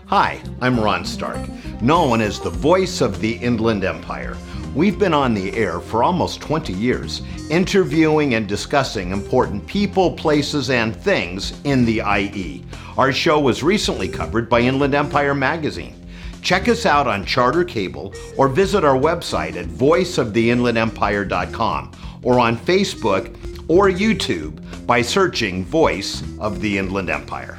Hi, I'm Ron Stark, known as the voice of the Inland Empire. We've been on the air for almost 20 years, interviewing and discussing important people, places, and things in the IE. Our show was recently covered by Inland Empire magazine. Check us out on Charter Cable or visit our website at voiceoftheinlandempire.com or on Facebook or YouTube by searching Voice of the Inland Empire.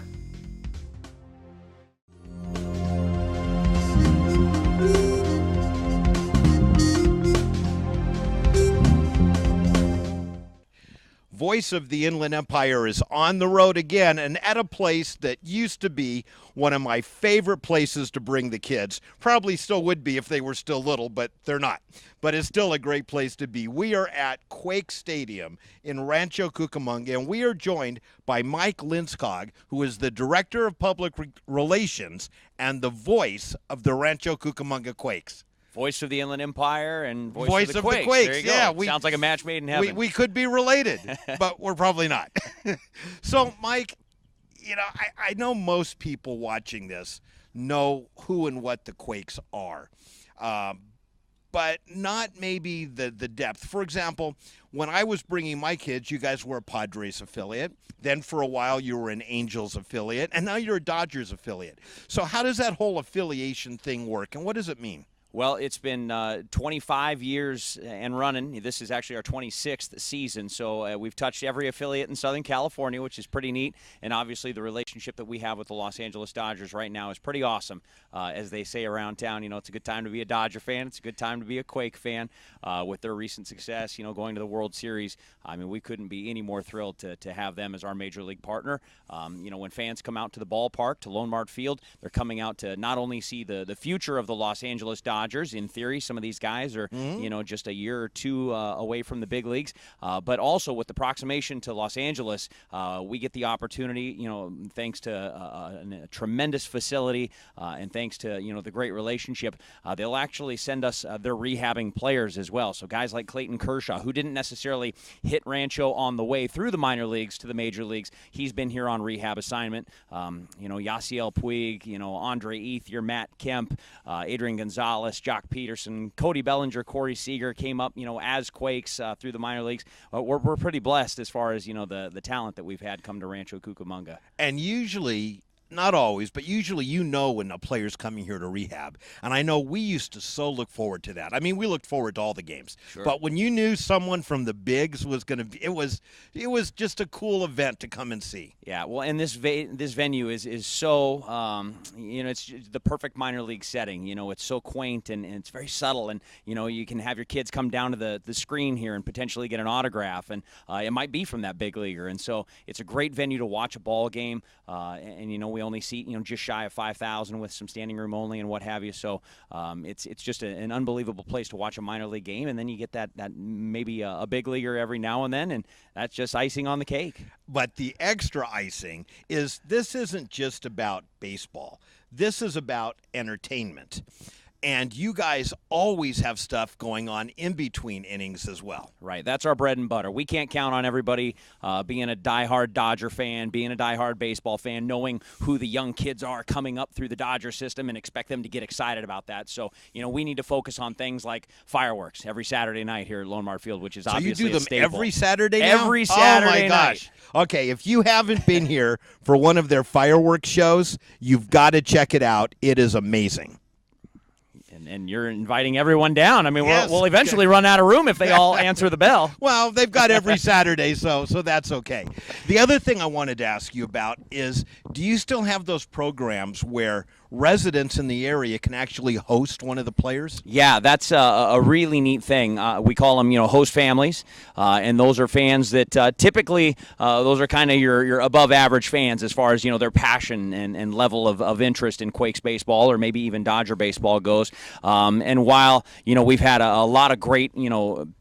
Voice of the Inland Empire is on the road again and at a place that used to be one of my favorite places to bring the kids. Probably still would be if they were still little, but they're not. But it's still a great place to be. We are at Quake Stadium in Rancho Cucamonga, and we are joined by Mike Skog, who is the Director of Public Relations and the voice of the Rancho Cucamonga Quakes. Voice of the Inland Empire and voice of the Quakes. Quakes. There you go. Yeah, sounds like a match made in heaven. We could be related, but we're probably not. So, Mike, I know most people watching this know who and what the Quakes are, but not maybe the depth. For example, when I was bringing my kids, you guys were a Padres affiliate. Then for a while you were an Angels affiliate, and now you're a Dodgers affiliate. So how does that whole affiliation thing work, and what does it mean? Well, it's been 25 years and running. This is actually our 26th season, so we've touched every affiliate in Southern California, which is pretty neat. And obviously the relationship that we have with the Los Angeles Dodgers right now is pretty awesome. As they say around town, it's a good time to be a Dodger fan. It's a good time to be a Quake fan. With their recent success, going to the World Series, I mean, we couldn't be any more thrilled to have them as our major league partner. When fans come out to the ballpark, to Lone Mart Field, they're coming out to not only see the future of the Los Angeles Dodgers. In theory, some of these guys are, just a year or two away from the big leagues. But also with the proximation to Los Angeles, we get the opportunity, thanks to a tremendous facility and thanks to, the great relationship, they'll actually send us their rehabbing players as well. So guys like Clayton Kershaw, who didn't necessarily hit Rancho on the way through the minor leagues to the major leagues, he's been here on rehab assignment. Yasiel Puig, Andre Ethier, Matt Kemp, Adrian Gonzalez, Jock Peterson, Cody Bellinger, Corey Seager came up, as Quakes through the minor leagues. We're pretty blessed as far as, the talent that we've had come to Rancho Cucamonga. And usually, not always, but usually when a player's coming here to rehab. And I know we used to so look forward to that. I mean, we looked forward to all the games. Sure. But when you knew someone from the bigs was going to be, it was just a cool event to come and see. Yeah, well, and this venue is so, it's the perfect minor league setting. It's so quaint and it's very subtle. And, you can have your kids come down to the screen here and potentially get an autograph. And it might be from that big leaguer. And so it's a great venue to watch a ball game. We only seat, just shy of 5,000 with some standing room only and what have you. So it's just an unbelievable place to watch a minor league game. And then you get that maybe a big leaguer every now and then, and that's just icing on the cake. But the extra icing is this isn't just about baseball. This is about entertainment. And you guys always have stuff going on in between innings as well. Right. That's our bread and butter. We can't count on everybody being a diehard Dodger fan, being a diehard baseball fan, knowing who the young kids are coming up through the Dodger system and expect them to get excited about that. So, we need to focus on things like fireworks every Saturday night here at Lone Mart Field, which is obviously So you do them staple. Every Saturday now? Every Saturday Oh, my gosh. Night. Okay, if you haven't been here for one of their fireworks shows, you've got to check it out. It is amazing. and you're inviting everyone down. I mean, Yes. we'll eventually run out of room if they all answer the bell. Well, they've got every Saturday, so that's okay. The other thing I wanted to ask you about is, do you still have those programs where residents in the area can actually host one of the players? Yeah, that's a really neat thing. We call them, host families, and those are fans that typically those are kind of your above average fans as far as their passion and level of interest in Quakes baseball or maybe even Dodger baseball goes. And while we've had a lot of great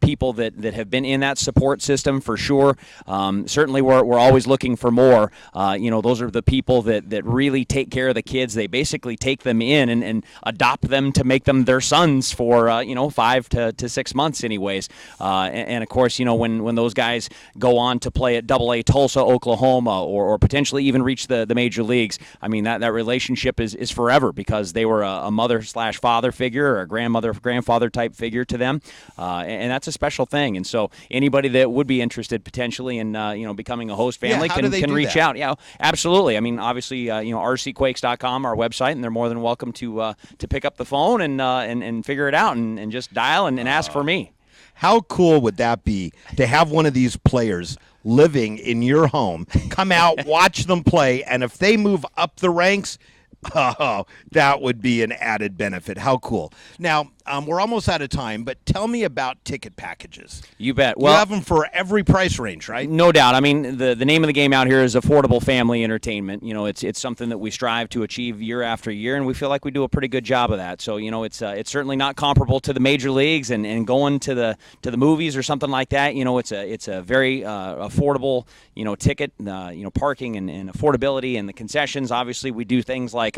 people that have been in that support system for sure. Certainly, we're always looking for more. Those are the people that really take care of the kids. They basically take them in and adopt them to make them their sons for 5 to 6 months anyways. And of course, when those guys go on to play at AA Tulsa, Oklahoma, or potentially even reach the major leagues, I mean that relationship is forever because they were a mother/father figure or a grandfather type figure to them, and that's a special thing. And so anybody that would be interested potentially in becoming a host family can reach out. Yeah, absolutely. I mean, obviously, rcquakes.com, our website, and they're more than welcome to pick up the phone and figure it out and just dial and ask for me. How cool would that be to have one of these players living in your home, come out, watch them play, and if they move up the ranks, that would be an added benefit. How cool. Now, we're almost out of time, but tell me about ticket packages. You bet. Well, you have them for every price range, right? No doubt. I mean, the name of the game out here is affordable family entertainment. It's something that we strive to achieve year after year, and we feel like we do a pretty good job of that. So, it's certainly not comparable to the major leagues and going to the movies or something like that. It's a very affordable, ticket, parking and affordability and the concessions. Obviously, we do things like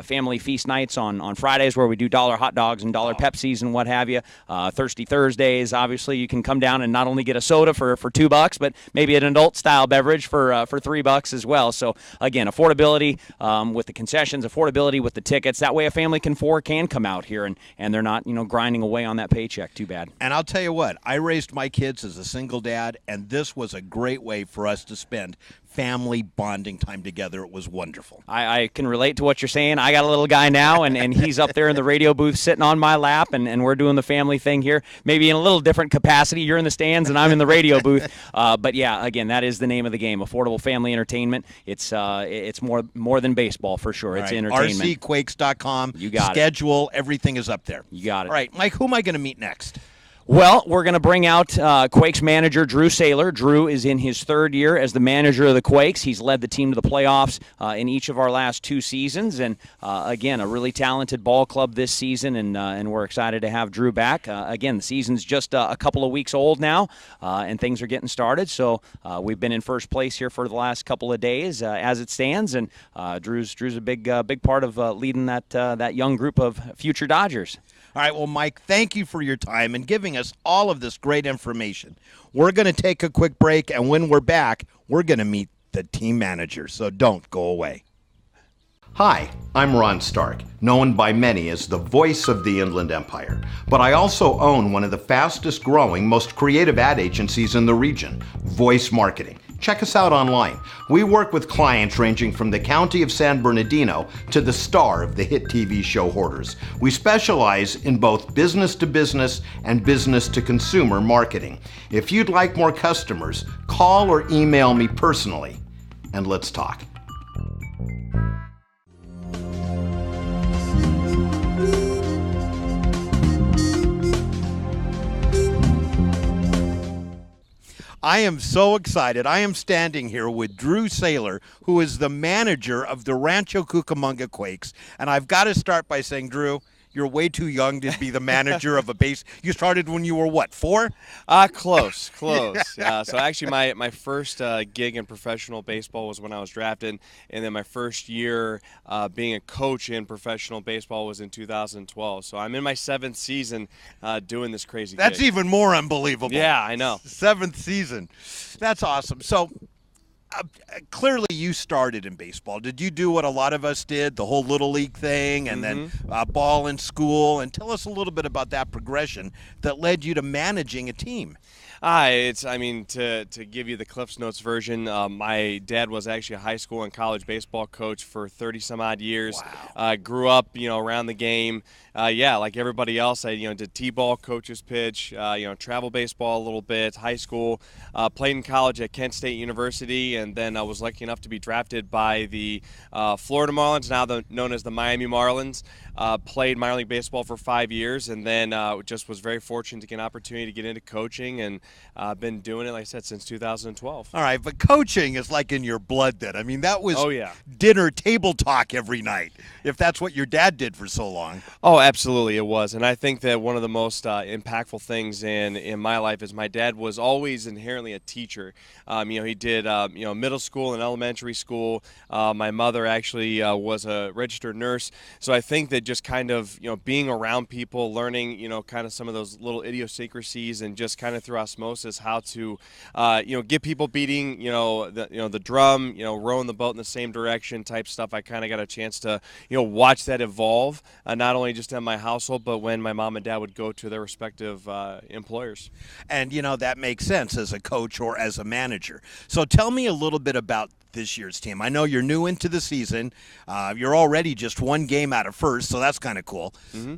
family feast nights on Fridays where we do $1 hot dogs and $1 Pepsis and what have you. Thirsty Thursdays, obviously, you can come down and not only get a soda for $2, but maybe an adult style beverage for $3 as well. So again, affordability with the concessions, affordability with the tickets. That way, a family can come out here and they're not grinding away on that paycheck. Too bad. And I'll tell you what, I raised my kids as a single dad, and this was a great way for us to spend family bonding time together. It was wonderful. I can relate to what you're saying. I got a little guy now, and he's up there in the radio booth sitting on my lap, and we're doing the family thing here, maybe in a little different capacity. You're in the stands, and I'm in the radio booth. But, yeah, again, that is the name of the game, affordable family entertainment. It's more than baseball for sure. It's entertainment. rcquakes.com. You got Schedule, everything is up there. You got it. All right, Mike, who am I going to meet next? Well, we're going to bring out Quakes manager Drew Saylor. Drew is in his third year as the manager of the Quakes. He's led the team to the playoffs in each of our last 2 seasons. And, again, a really talented ball club this season, and we're excited to have Drew back. Again, the season's just a couple of weeks old now, and things are getting started. So we've been in first place here for the last couple of days as it stands, and Drew's a big part of leading that young group of future Dodgers. All right, well, Mike, thank you for your time and giving us all of this great information. We're going to take a quick break, and when we're back, we're going to meet the team manager, so don't go away. Hi, I'm Ron Stark, known by many as the voice of the Inland Empire, but I also own one of the fastest growing, most creative ad agencies in the region, Voice Marketing. Check us out online. We work with clients ranging from the county of San Bernardino to the star of the hit TV show Hoarders. We specialize in both business-to-business and business-to-consumer marketing. If you'd like more customers, call or email me personally, and let's talk. I am so excited. I am standing here with Drew Saylor, who is the manager of the Rancho Cucamonga Quakes. And I've got to start by saying, Drew, you're way too young to be the manager of a base. You started when you were, what, 4? Close. So actually my first gig in professional baseball was when I was drafted, and then my first year being a coach in professional baseball was in 2012. So I'm in my 7th season doing this crazy That's gig. even more unbelievable. Yeah, I know. 7th season. That's awesome. So clearly you started in baseball. Did you do what a lot of us did, the whole Little League thing, and then ball in school? And tell us a little bit about that progression that led you to managing a team. I mean, to give you the Cliffs Notes version, my dad was actually a high school and college baseball coach for 30 some odd years. Wow. Grew up, around the game. Yeah, like everybody else, I did t-ball, coach's pitch, travel baseball a little bit, high school, played in college at Kent State University, and then I was lucky enough to be drafted by the Florida Marlins, now known as the Miami Marlins. Played minor league baseball for 5 years, and then just was very fortunate to get an opportunity to get into coaching, and been doing it, like I said, since 2012. All right, but coaching is like in your blood then. I mean, that was Oh, yeah. dinner table talk every night, if that's what your dad did for so long. Oh, absolutely, it was. And I think that one of the most impactful things in my life is my dad was always inherently a teacher. He did middle school and elementary school. My mother actually was a registered nurse. So I think that just kind of being around people, learning kind of some of those little idiosyncrasies, and just kind of through osmosis how to get people beating the drum, rowing the boat in the same direction type stuff. I kind of got a chance to watch that evolve, not only just in my household, but when my mom and dad would go to their respective employers. And, that makes sense as a coach or as a manager. So tell me a little bit about this year's team. I know you're new into the season. You're already just one game out of first, so that's kind of cool. Mm-hmm.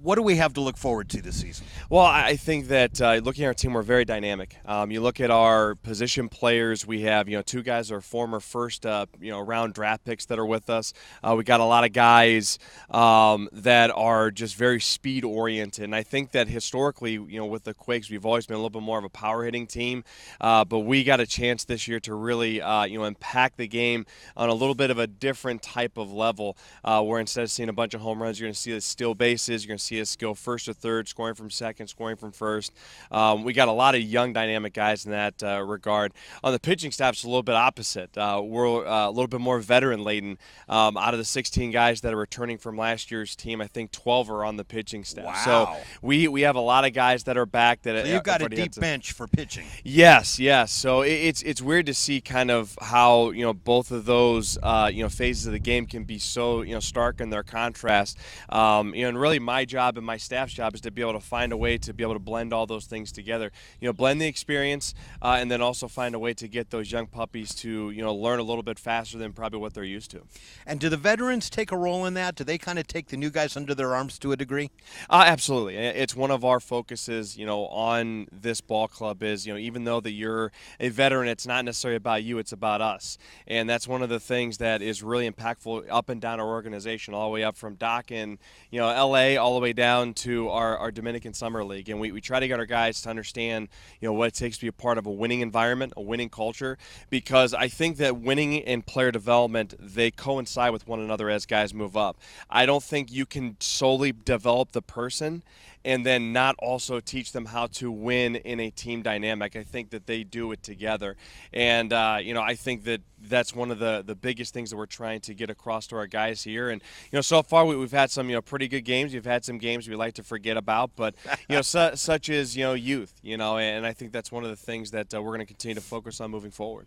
What do we have to look forward to this season? Well, I think that looking at our team, we're very dynamic. You look at our position players. We have two guys that are former first round draft picks that are with us. We got a lot of guys that are just very speed oriented, and I think that historically, with the Quakes, we've always been a little bit more of a power hitting team. But we got a chance this year to really impact the game on a little bit of a different type of level, where instead of seeing a bunch of home runs, you're going to see the steal bases. You're going to see us go first to third, scoring from second, scoring from first. We got a lot of young, dynamic guys in that regard. On the pitching staff, it's a little bit opposite. We're a little bit more veteran-laden. Out of the 16 guys that are returning from last year's team, I think 12 are on the pitching staff. Wow. So we have a lot of guys that are back. So you've got a deep bench for pitching. Yes. So it's weird to see kind of how both of those phases of the game can be so stark in their contrast. And really my job and my staff's job is to be able to find a way to be able to blend all those things together. Blend the experience, and then also find a way to get those young puppies to learn a little bit faster than probably what they're used to. And do the veterans take a role in that? Do they kind of take the new guys under their arms to a degree? Absolutely. It's one of our focuses, on this ball club is, even though that you're a veteran, it's not necessarily about you, it's about us. And that's one of the things that is really impactful up and down our organization, all the way up from Doc in, LA, all the way down to our Dominican Summer League. And we try to get our guys to understand, what it takes to be a part of a winning environment, a winning culture, because I think that winning and player development, they coincide with one another as guys move up. I don't think you can solely develop the person and then not also teach them how to win in a team dynamic. I think that they do it together. And, I think that that's one of the biggest things that we're trying to get across to our guys here. And, so far we've had some, pretty good games. We've had some games we like to forget about, but, such as, youth, and I think that's one of the things that we're going to continue to focus on moving forward.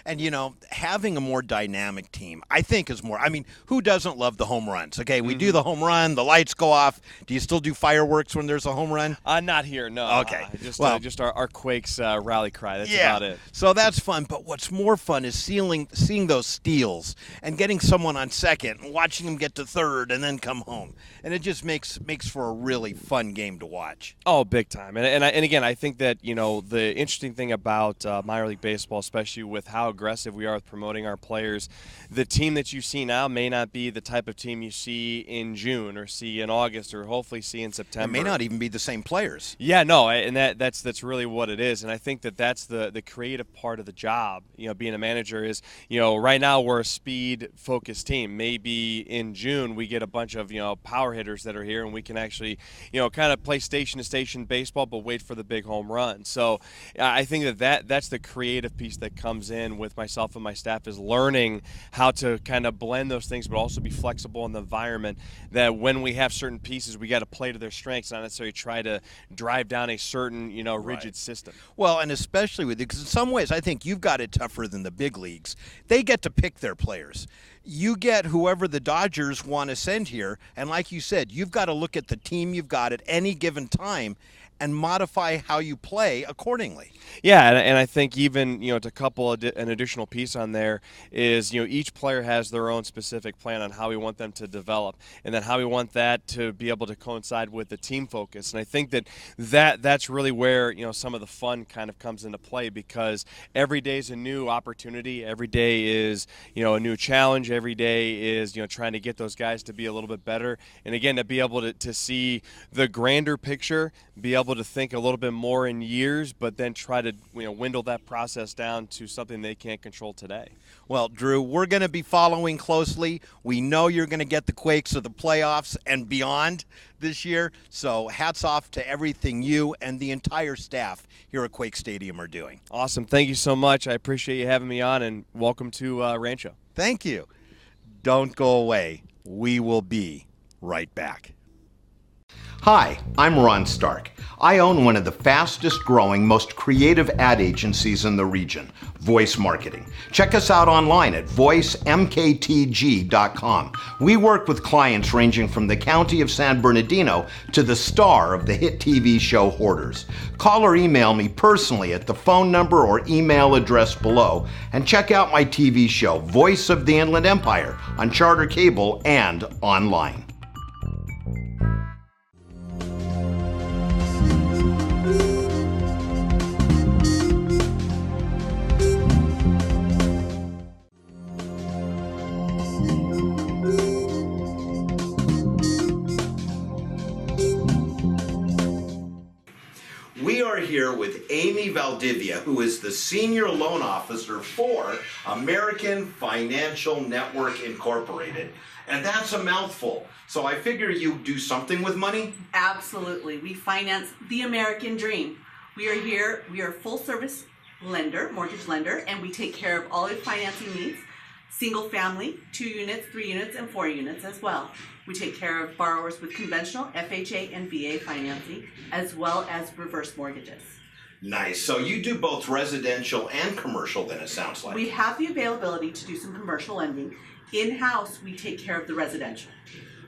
And, having a more dynamic team, I think is more. I mean, who doesn't love the home runs? Okay, we do the home run, the lights go off. Do you still do fireworks when there's a home run? Not here, no. Okay. Just our Quakes rally cry. That's about it. So that's fun. But what's more fun is seeing those steals and getting someone on second and watching them get to third and then come home. And it just makes for a really fun game to watch. Oh, big time. And again, I think that, the interesting thing about minor league baseball, especially with how aggressive we are with promoting our players, the team that you see now may not be the type of team you see in June or see in August or hopefully see in September. It may not even be the same players. Yeah, no, and that's really what it is. And I think that that's the creative part of the job, being a manager is, right now we're a speed-focused team. Maybe in June we get a bunch of, power hitters that are here and we can actually, kind of play station-to-station baseball but wait for the big home run. So I think that's the creative piece that comes in with myself and my staff, is learning how to kind of blend those things but also be flexible in the environment, that when we have certain pieces we got to play to their strengths, not necessarily try to drive down a certain rigid system. Well, and especially with it, because in some ways I think you've got it tougher than the big leagues. They get to pick their players. You get whoever the Dodgers want to send here, and like you said, you've got to look at the team you've got at any given time and modify how you play accordingly. Yeah, and I think even, to couple an additional piece on there is, each player has their own specific plan on how we want them to develop, and then how we want that to be able to coincide with the team focus. And I think that's really where, some of the fun kind of comes into play, because every day is a new opportunity. Every day is, a new challenge. Every day is, trying to get those guys to be a little bit better. And again, to be able to see the grander picture, be able to think a little bit more in years, but then try to dwindle that process down to something they can't control today. Well, Drew, we're going to be following closely. We know you're going to get the Quakes to the playoffs and beyond this year. So hats off to everything you and the entire staff here at Quake Stadium are doing. Awesome. Thank you so much. I appreciate you having me on, and welcome to Rancho. Thank you. Don't go away. We will be right back. Hi, I'm Ron Stark. I own one of the fastest growing, most creative ad agencies in the region, Voice Marketing. Check us out online at voicemktg.com. We work with clients ranging from the county of San Bernardino to the star of the hit TV show Hoarders. Call or email me personally at the phone number or email address below, and check out my TV show, Voice of the Inland Empire, on Charter Cable and online. We are here with Amy Valdivia, who is the Senior Loan Officer for American Financial Network Incorporated. And that's a mouthful. So I figure you do something with money? Absolutely. We finance the American dream. We are here, we are a full service lender, mortgage lender, and we take care of all your financing needs, single family, 2 units, 3 units, and 4 units as well. We take care of borrowers with conventional FHA and VA financing, as well as reverse mortgages. Nice. So you do both residential and commercial then, it sounds like. We have the availability to do some commercial lending. In-house, we take care of the residential.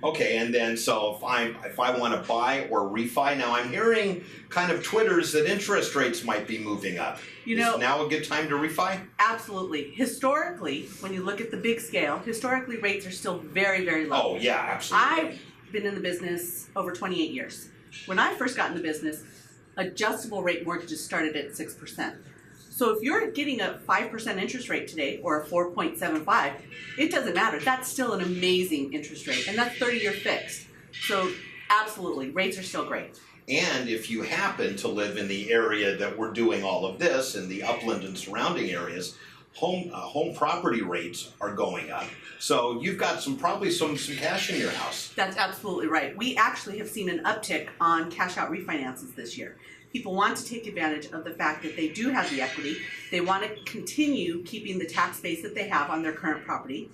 Okay, and then so if I want to buy or refi, now I'm hearing kind of twitters that interest rates might be moving up. Is now a good time to refi? Absolutely. Historically, when you look at the big scale, historically rates are still very, very low. Oh yeah, absolutely. I've been in the business over 28 years. When I first got in the business, adjustable rate mortgages started at 6%. So if you're getting a 5% interest rate today or a 4.75, it doesn't matter. That's still an amazing interest rate, and that's 30-year fixed. So absolutely, rates are still great. And if you happen to live in the area that we're doing all of this, in the upland and surrounding areas, home property rates are going up. So you've got probably some cash in your house. That's absolutely right. We actually have seen an uptick on cash out refinances this year. People want to take advantage of the fact that they do have the equity. They want to continue keeping the tax base that they have on their current property.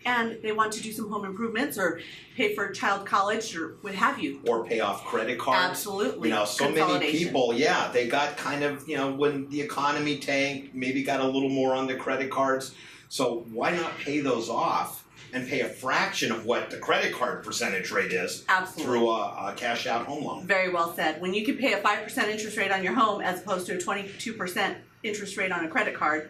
And they want to do some home improvements or pay for child college or what have you. Or pay off credit cards. Absolutely. So many people, they got kind of, when the economy tanked, maybe got a little more on the credit cards. So why not pay those off and pay a fraction of what the credit card percentage rate is through a cash out home loan? Very well said. When you can pay a 5% interest rate on your home as opposed to a 22% interest rate on a credit card,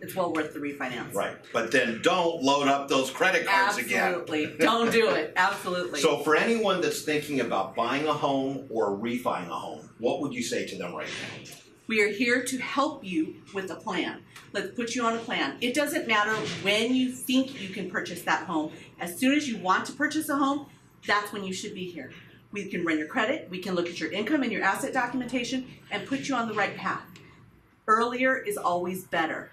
it's well worth the refinance. Right. But then don't load up those credit cards again. Absolutely. Don't do it. Absolutely. So for anyone that's thinking about buying a home or refining a home, what would you say to them right now? We are here to help you with a plan. Let's put you on a plan. It doesn't matter when you think you can purchase that home. As soon as you want to purchase a home, that's when you should be here. We can run your credit, we can look at your income and your asset documentation, and put you on the right path. Earlier is always better.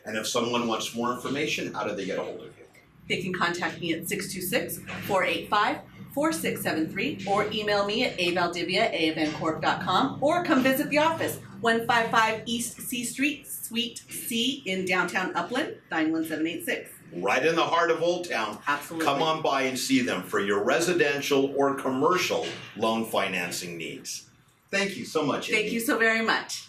And if someone wants more information, how do they get a hold of you? They can contact me at 626-485-4673 or email me at avaldivia@afncorp.com or come visit the office, 155 East C Street, Suite C in downtown Upland, 91786. Right in the heart of Old Town. Absolutely. Come on by and see them for your residential or commercial loan financing needs. Thank you so much, Amy. Thank you so very much.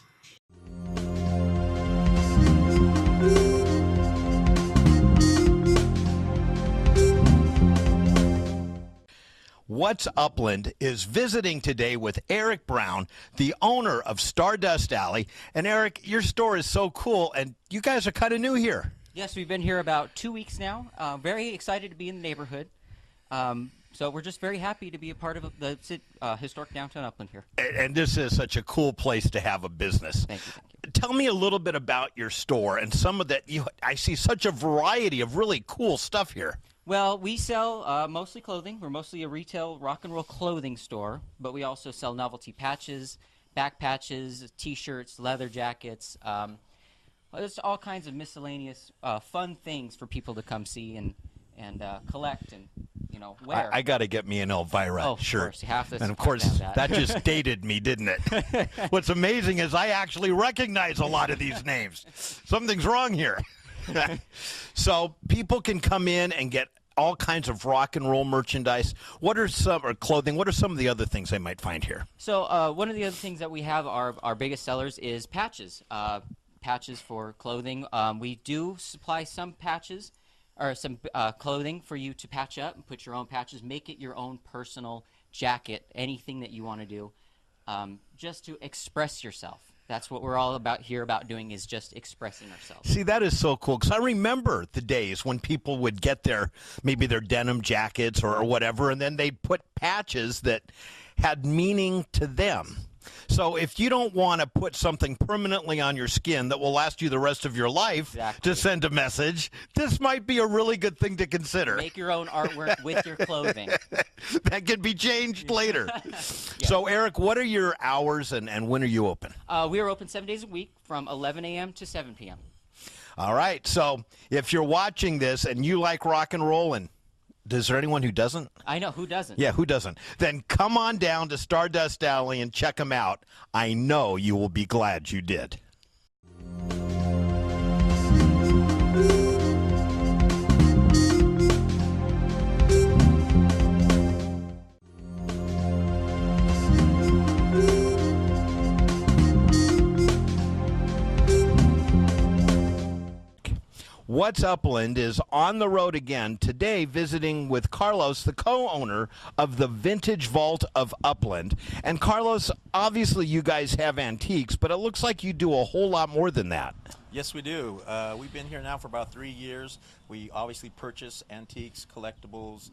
What's Upland is visiting today with Eric Brown, the owner of Stardust Alley. And Eric, your store is so cool, and you guys are kind of new here. Yes, we've been here about 2 weeks now. Very excited to be in the neighborhood. So we're just very happy to be a part of the historic downtown Upland here. And this is such a cool place to have a business. Thank you. Thank you. Tell me a little bit about your store and some of that. I see such a variety of really cool stuff here. Well, we sell mostly clothing. We're mostly a retail rock and roll clothing store, but we also sell novelty patches, back patches, T-shirts, leather jackets. There's all kinds of miscellaneous fun things for people to come see and collect and wear. I got to get me an Elvira shirt. Of course, you have to. And of course, that just dated me, didn't it? What's amazing is I actually recognize a lot of these names. Something's wrong here. So people can come in and get all kinds of rock and roll merchandise. What are some clothing? What are some of the other things they might find here? So one of the other things that we have, our biggest sellers, is patches. Patches for clothing. We do supply some patches or some clothing for you to patch up and put your own patches. Make it your own personal jacket. Anything that you want to do, just to express yourself. That's what we're all about here about doing, is just expressing ourselves. See, that is so cool, because I remember the days when people would get maybe their denim jackets or whatever, and then they'd put patches that had meaning to them. So if you don't want to put something permanently on your skin that will last you the rest of your life to send a message, this might be a really good thing to consider. Make your own artwork with your clothing. That can be changed later. Yeah. So, Eric, what are your hours and when are you open? We are open 7 days a week from 11 a.m. to 7 p.m. All right. So if you're watching this and you like rock and roll, and is there anyone who doesn't? I know. Who doesn't? Yeah, who doesn't? Then come on down to Stardust Alley and check them out. I know you will be glad you did. What's Upland is on the road again today, visiting with Carlos, the co-owner of the Vintage Vault of Upland. And Carlos, obviously you guys have antiques, but it looks like you do a whole lot more than that. Yes, we do. We've been here now for about 3 years. We obviously purchase antiques, collectibles,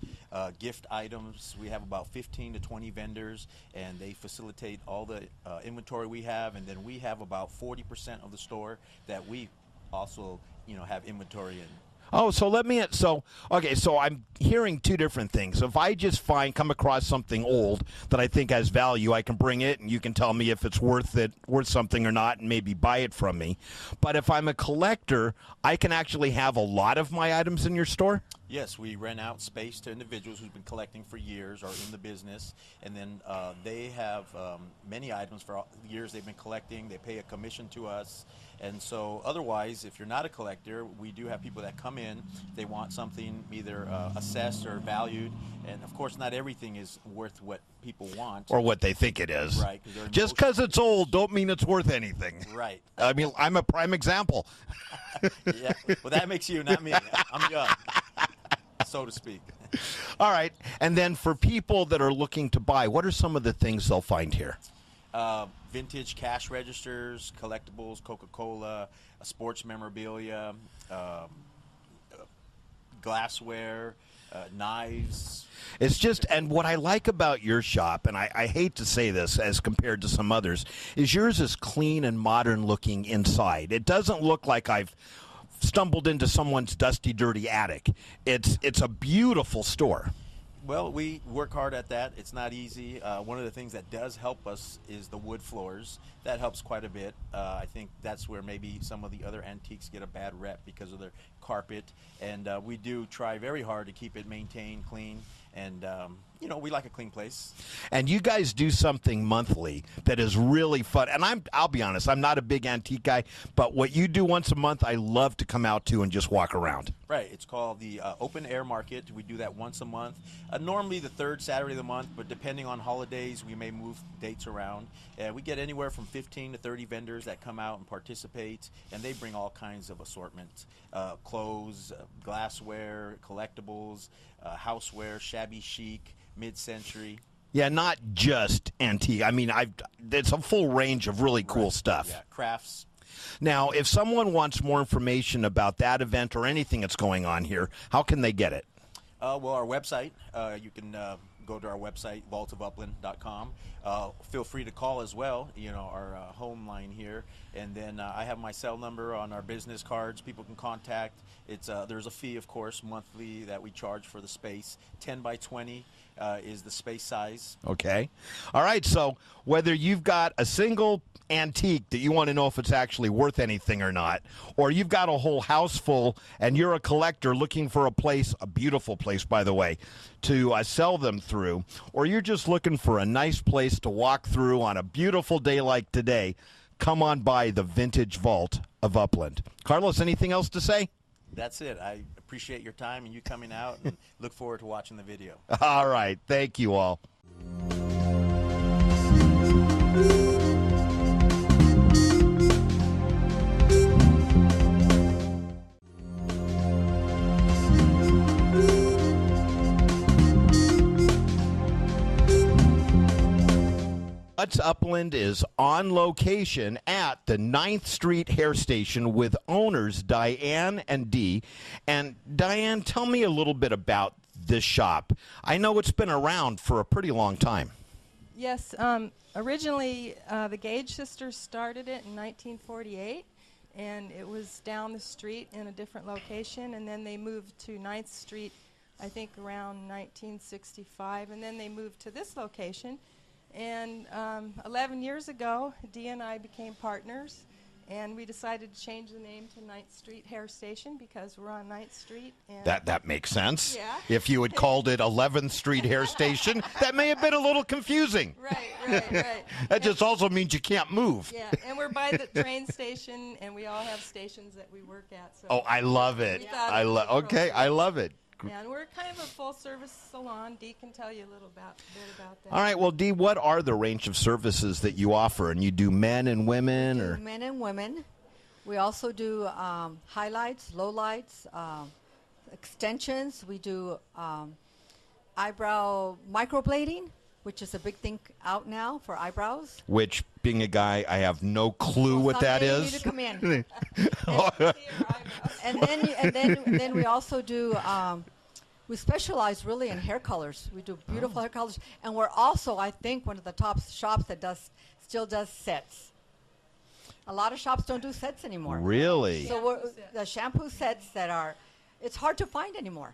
gift items. We have about 15 to 20 vendors, and they facilitate all the inventory we have. And then we have about 40% of the store that we also have inventory in. Oh, so so I'm hearing two different things. If I just come across something old that I think has value, I can bring it and you can tell me if it's worth something or not, and maybe buy it from me. But if I'm a collector, I can actually have a lot of my items in your store? Yes, we rent out space to individuals who've been collecting for years or in the business, and then they have many items for the years they've been collecting. They pay a commission to us, and so otherwise, if you're not a collector, we do have people that come in. They want something either assessed or valued, and of course, not everything is worth what people want or what they think it is. Right. Just because it's old, don't mean it's worth anything. Right. I mean, I'm a prime example. Yeah. Well, that makes you, not me. I'm young, so to speak. All right. And then for people that are looking to buy, what are some of the things they'll find here? Vintage cash registers, collectibles, Coca-Cola, sports memorabilia, glassware, knives. It's just, and what I like about your shop, and I hate to say this as compared to some others, is yours is clean and modern looking inside. It doesn't look like I've stumbled into someone's dusty, dirty attic. It's a beautiful store. Well, we work hard at that. It's not easy. One of the things that does help us is the wood floors. That helps quite a bit. I think that's where maybe some of the other antiques get a bad rep because of their carpet. And we do try very hard to keep it maintained, clean, and we like a clean place. And you guys do something monthly that is really fun. And I'll be honest, I'm not a big antique guy, but what you do once a month, I love to come out to and just walk around. Right. It's called the Open Air Market. We do that once a month. Normally the third Saturday of the month, but depending on holidays, we may move dates around. We get anywhere from 15 to 30 vendors that come out and participate, and they bring all kinds of assortment. Clothes, glassware, collectibles, houseware, shabby shabby chic, mid-century. Yeah, not just antique. I mean, it's a full range of really cool stuff. Yeah, crafts. Now, if someone wants more information about that event or anything that's going on here, how can they get it? Well, our website, you can go to our website, vaultofupland.com. Feel free to call as well, our home line here. And then I have my cell number on our business cards. People can contact. There's a fee, of course, monthly that we charge for the space. 10 by 20 is the space size. Okay. All right. So whether you've got a single antique that you want to know if it's actually worth anything or not, or you've got a whole house full and you're a collector looking for a place, a beautiful place, by the way, to sell them through, or you're just looking for a nice place to walk through on a beautiful day like today, come on by the Vintage Vault of Upland. Carlos, anything else to say? That's it. I appreciate your time and you coming out, and look forward to watching the video. All right. Thank you all. What's Upland is on location at the 9th Street Hair Station with owners Diane and Dee. And Diane, tell me a little bit about this shop. I know it's been around for a pretty long time. Yes, originally the Gage sisters started it in 1948, and it was down the street in a different location, and then they moved to 9th Street, I think around 1965, and then they moved to this location. And 11 years ago, Dee and I became partners, and we decided to change the name to 9th Street Hair Station because we're on 9th Street. And That makes sense. Yeah. If you had called it 11th Street Hair Station, that may have been a little confusing. Right. That just also means you can't move. Yeah, and we're by the train station, and we all have stations that we work at. So Oh, I love it. We thought it was Okay, I love it. Yeah, and we're kind of a full-service salon. Dee can tell you a little bit about that. All right, well, Dee, what are the range of services that you offer? And you do men and women? Or Men and women. We also do highlights, lowlights, extensions. We do eyebrow microblading, which is a big thing out now for eyebrows. Which, being a guy, I have no clue what that Someday you is. need to come in. and then we also do. We specialize really in hair colors. We do beautiful hair colors, and we're also, I think, one of the top shops that still does sets. A lot of shops don't do sets anymore. Really? So the shampoo sets it's hard to find anymore.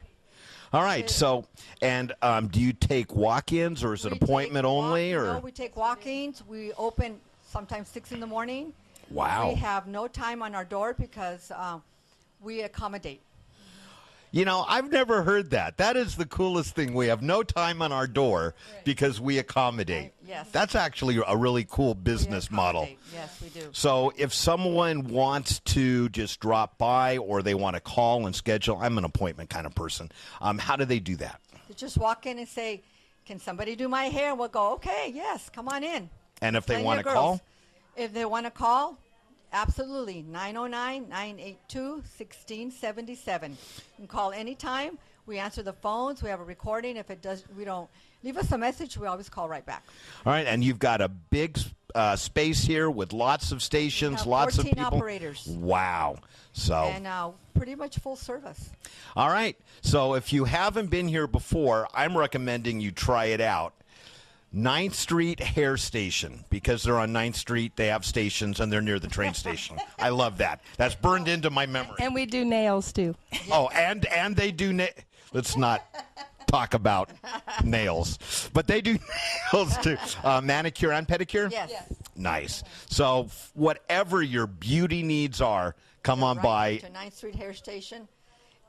All right, so, and do you take walk-ins, or is it We appointment take only? Or No, we take walk-ins. We open sometimes 6 in the morning. Wow. We have no time on our door because we accommodate. You know, I've never heard that. That is the coolest thing. We have no time on our door because we accommodate. Yes. That's actually a really cool business model. Yes, we do. So if someone wants to just drop by or they want to call and schedule, I'm an appointment kind of person. How do they do that? They just walk in and say, "Can somebody do my hair?" We'll go, "Okay, yes, come on in." And if they Plenty want of to girls. call? If they want to call, absolutely. 909-982-1677. You can call anytime. We answer the phones. We have a recording. If it does, we don't leave us a message. We always call right back. All right, and you've got a big space here with lots of stations, have lots of 14 people. operators. Wow. So. And pretty much full service. All right. So if you haven't been here before, I'm recommending you try it out. 9th Street Hair Station, because they're on 9th Street, they have stations, and they're near the train station. I love that. That's burned into my memory. And we do nails, too. Oh, and they do let's not talk about nails, but they do nails too. Manicure and pedicure? Yes. Nice. So whatever your beauty needs are, come on by. To 9th Street Hair Station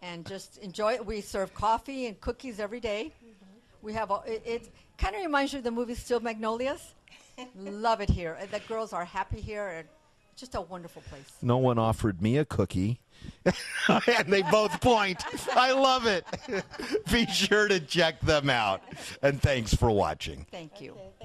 and just enjoy it. We serve coffee and cookies every day. We have it kind of reminds you of the movie Steel Magnolias. Love it here. The girls are happy here. And just a wonderful place. No one offered me a cookie. And they both point. I love it. Be sure to check them out. And thanks for watching. Thank you. Okay,